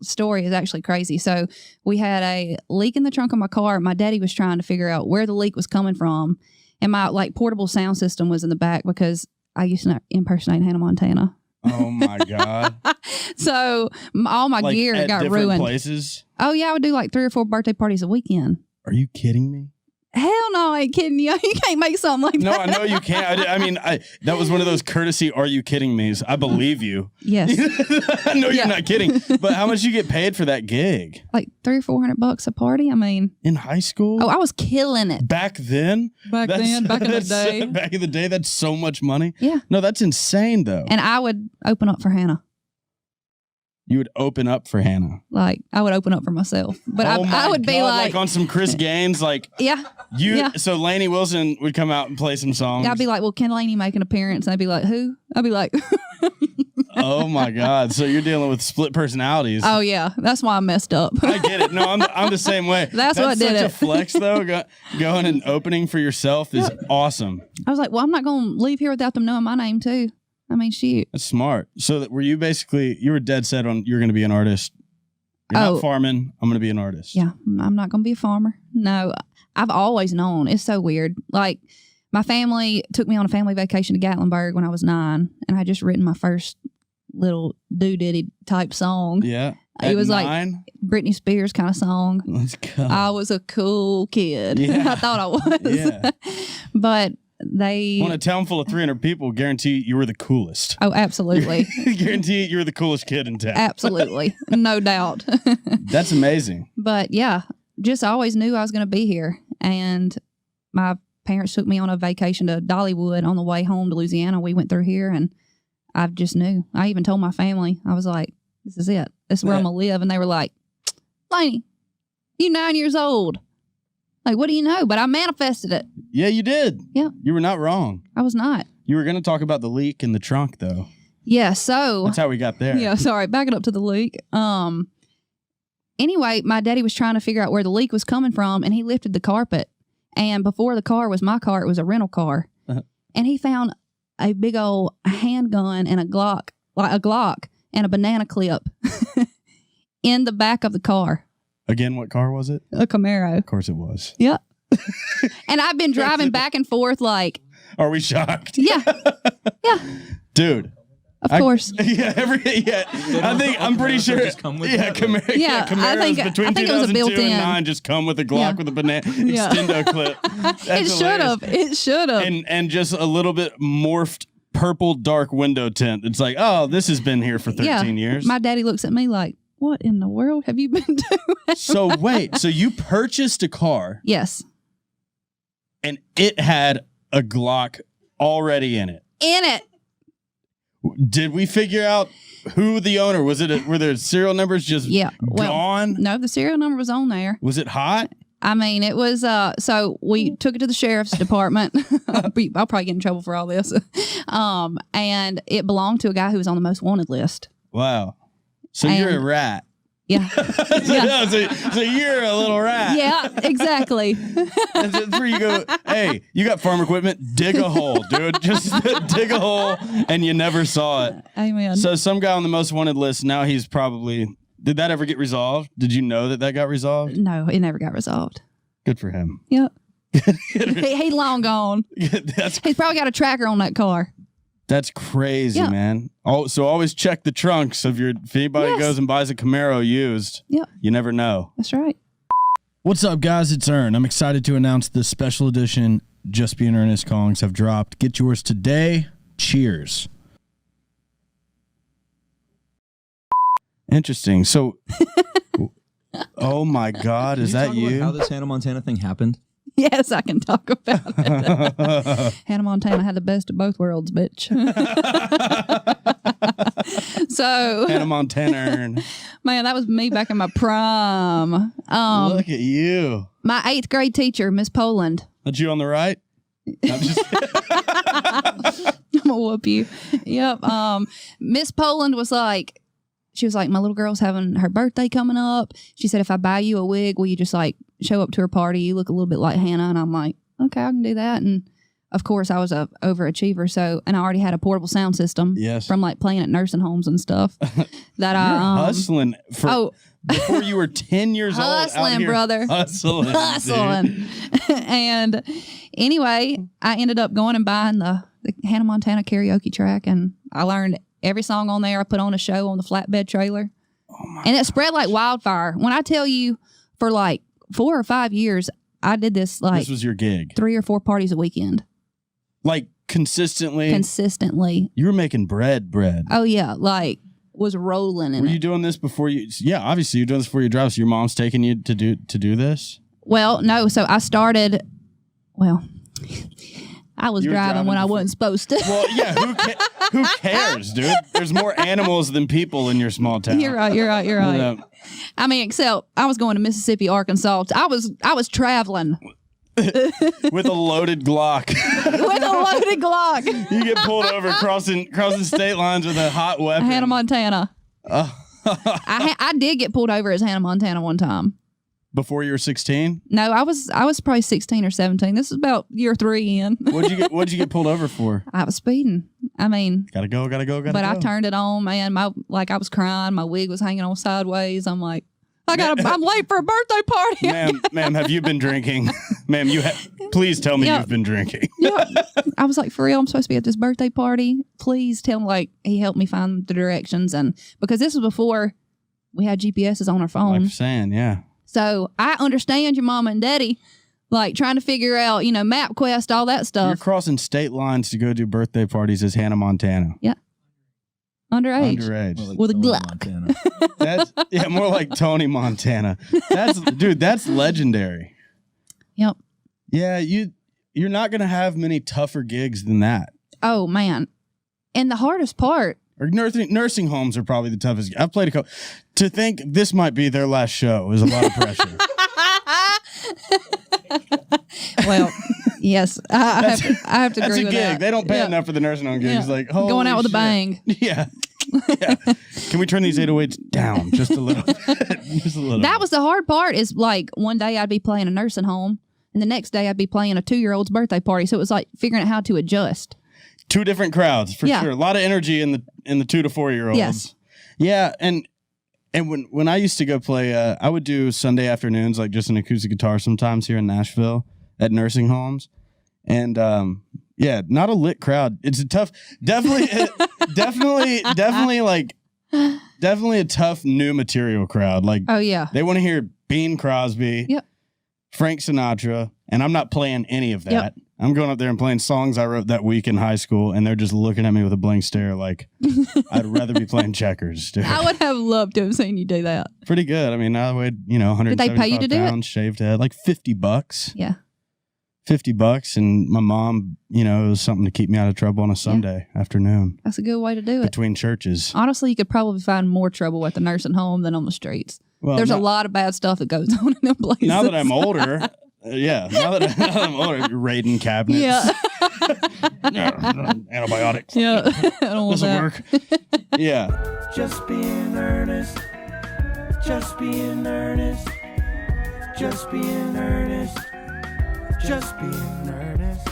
story is actually crazy. So we had a leak in the trunk of my car. My daddy was trying to figure out where the leak was coming from. And my like portable sound system was in the back because I used to impersonate Hannah Montana. Oh my God. So all my like gear at got different ruined. Places? Oh yeah, I would do like 3 or 4 birthday parties a weekend. Are you kidding me? Hell no, I ain't kidding you. You can't make something like No, that. I know you can't. I mean, that was one of those courtesy, are you kidding me's. I believe you. Yes. I know you're not kidding. But how much you get paid for that gig? Like $300 or $400 a party. I mean, in high school? Oh, I was killing it. Back then? Back in the day. Back in the day, that's so much money. Yeah. No, that's insane though. And I would open up for Hannah. You would open up for Hannah. Like, I would open up for myself. But I would be like on some Chris Gaines, like, yeah. So Lainey Wilson would come out and play some songs. I'd be like, well, can Lainey make an appearance? And I'd be like, who? I'd be like, oh my God. So you're dealing with split personalities. oh yeah. That's why I messed up. I get it. No, I'm the same way. That's what did such it. a flex though. Going and opening for yourself is awesome. I was like, well, I'm not going to leave here without them knowing my name too. I mean, shoot. That's smart. So were you basically, you were dead set on you're going to be an artist. You're not farming. I'm going to be an artist. Yeah. I'm not going to be a farmer. No, I've always known. It's so weird. Like, my family took me on a family vacation to Gatlinburg when I was 9, and I had just written my first little doo-diddy type song. Yeah. It was 9? like Britney Spears kind of song. Let's go. I was a cool kid. Yeah. I thought I was. Yeah. But they... On a town full of 300 people, guarantee you were the coolest. Oh, absolutely. Guarantee you're the coolest kid in town. Absolutely. No doubt. That's amazing. But yeah, just always knew I was going to be here. And my parents took me on a vacation to Dollywood on the way home to Louisiana. We went through here and I just knew. I even told my family, I was like, this is it. This is where I'm going to live. And they were like, Lainey, you're 9 years old. Like, what do you know? But I manifested it. Yeah, you did. Yeah. You were not wrong. I was not. You were going to talk about the leak in the trunk, though. Yeah, so... That's how we got there. Yeah, sorry. Backing up to the leak. Anyway, my daddy was trying to figure out where the leak was coming from, and he lifted the carpet. And before the car was my car, it was a rental car. Uh-huh. And he found a big old handgun and a Glock and a banana clip in the back of the car. Again, what car was it? A Camaro. Of course it was. Yeah. And I've been driving back and forth like... Are we shocked? Yeah. Yeah. Dude. Of course. I'm pretty sure. Camaro. Yeah, Camaros between 2002 and 9 just come with a Glock with a banana extendo clip. It should have. It should have. And just a little bit morphed purple dark window tint. It's like, oh, this has been here for 13 years. My daddy looks at me like, what in the world have you been doing? So wait, so you purchased a car. Yes. And it had a Glock already in it. Did we figure out who the owner was? Were there serial numbers just gone? No, the serial number was on there. Was it hot? I mean, it was. So we took it to the sheriff's department. I'll probably get in trouble for all this. And it belonged to a guy who was on the most wanted list. Wow. So you're a rat. Yeah. Yeah. So you're a little rat. Yeah, exactly. That's where you go, hey, you got farm equipment, dig a hole, dude. Just dig a hole, and you never saw it. Amen. So some guy on the most wanted list, now he's probably, did that ever get resolved? Did you know that got resolved? No, it never got resolved. Good for him. Yep. He's long gone. He's probably got a tracker on that car. That's crazy, man. Oh, so always check the trunks of if anybody goes and buys a Camaro used. Yeah. You never know. That's right. What's up, guys? It's Ern. I'm excited to announce the special edition Just Be an Earnest Callings have dropped. Get yours today. Cheers. Interesting. So, oh my God, is that you? How this Hannah Montana thing happened? Yes, I can talk about it. Hannah Montana had the best of both worlds, bitch. So Hannah Montana. Man, that was me back in my prime. Look at you. My 8th grade teacher, Miss Poland. That's you on the right? I'm just I'm gonna whoop you. Yep. Miss Poland was like, she was like, my little girl's having her birthday coming up. She said, if I buy you a wig, will you just like show up to her party? You look a little bit like Hannah. And I'm like, okay, I can do that. And of course, I was a overachiever. So, and I already had a portable sound system. Yes. From like playing at nursing homes and stuff. That You're hustling before you were 10 years old. Hustling, out here brother. Hustling. And anyway, I ended up going and buying the Hannah Montana karaoke track, and I learned every song on there. I put on a show on the flatbed trailer. And it spread like wildfire. When I tell you, for like 4 or 5 years, I did this This was your gig. 3 or 4 parties a weekend. Like consistently? Consistently. You were making bread. Oh, yeah. Like, was rolling in Were you doing this before you... Yeah, obviously you're doing this before you drive, so your mom's taking you to do this? Well, no. So I started... Well... I was driving when I wasn't supposed to. Well, yeah, who cares, dude? There's more animals than people in your small town. You're right. Yeah. I mean, except I was going to Mississippi, Arkansas. I was traveling. With a loaded Glock. With a loaded Glock. You get pulled over crossing state lines with a hot weapon. Hannah Montana. I did get pulled over as Hannah Montana one time. Before you were 16? No, I was probably 16 or 17. This is about year 3 in. What'd you get pulled over for? I was speeding. I mean, gotta go. But I turned it on, man. I was crying. My wig was hanging on sideways. I'm like, I'm late for a birthday party. Ma'am, have you been drinking? Ma'am, please tell me you've been drinking. I was like, for real, I'm supposed to be at this birthday party. Please tell me. Like, he helped me find the directions, and because this was before we had GPSs on our phone. Like you're saying, yeah. So I understand your mama and daddy, like trying to figure out, MapQuest, all that stuff. You're crossing state lines to go do birthday parties as Hannah Montana. Yeah. Underage. Like with a Glock. That's more like Tony Montana. That's legendary. Yep. Yeah, you're not gonna have many tougher gigs than that. Oh man. And the hardest part. Or nursing homes are probably the toughest. I've played a couple. To think this might be their last show is a lot of pressure. Well, yes, I have to agree with that. That's a gig. They don't pay enough for the nursing home gigs. Yeah. Like, holy going out with shit. a bang. Yeah. Can we turn these 808s down just a little? Just a little. That was the hard part. Is like one day I'd be playing a nursing home, and the next day I'd be playing a 2-year-old's birthday party. So it was like figuring out how to adjust. 2 different crowds for sure. A lot of energy in the 2 to 4-year-olds. Yes. Yeah, and when I used to go play, I would do Sunday afternoons, like just an acoustic guitar sometimes here in Nashville at nursing homes, and not a lit crowd. It's a tough, definitely a tough new material crowd. Like, oh yeah, they want to hear Bing Crosby, Frank Sinatra, and I'm not playing any of that. Yep. I'm going up there and playing songs I wrote that week in high school, and they're just looking at me with a blank stare like, I'd rather be playing checkers, dude. I would have loved to have seen you do that. Pretty good. I mean, I weighed, 175 Did they pay you to do pounds, shaved head, like $50. Yeah. $50, and my mom, it was something to keep me out of trouble on a Sunday afternoon. That's a good way to do it. Between churches. Honestly, you could probably find more trouble at the nursing home than on the streets. Well, there's a lot of bad stuff that goes on in them places. Now that I'm older... now that I'm older, raiding cabinets. Yeah. Antibiotics. Yeah. This'll work. Yeah. Just being earnest. Just being earnest. Just being earnest. Just being earnest.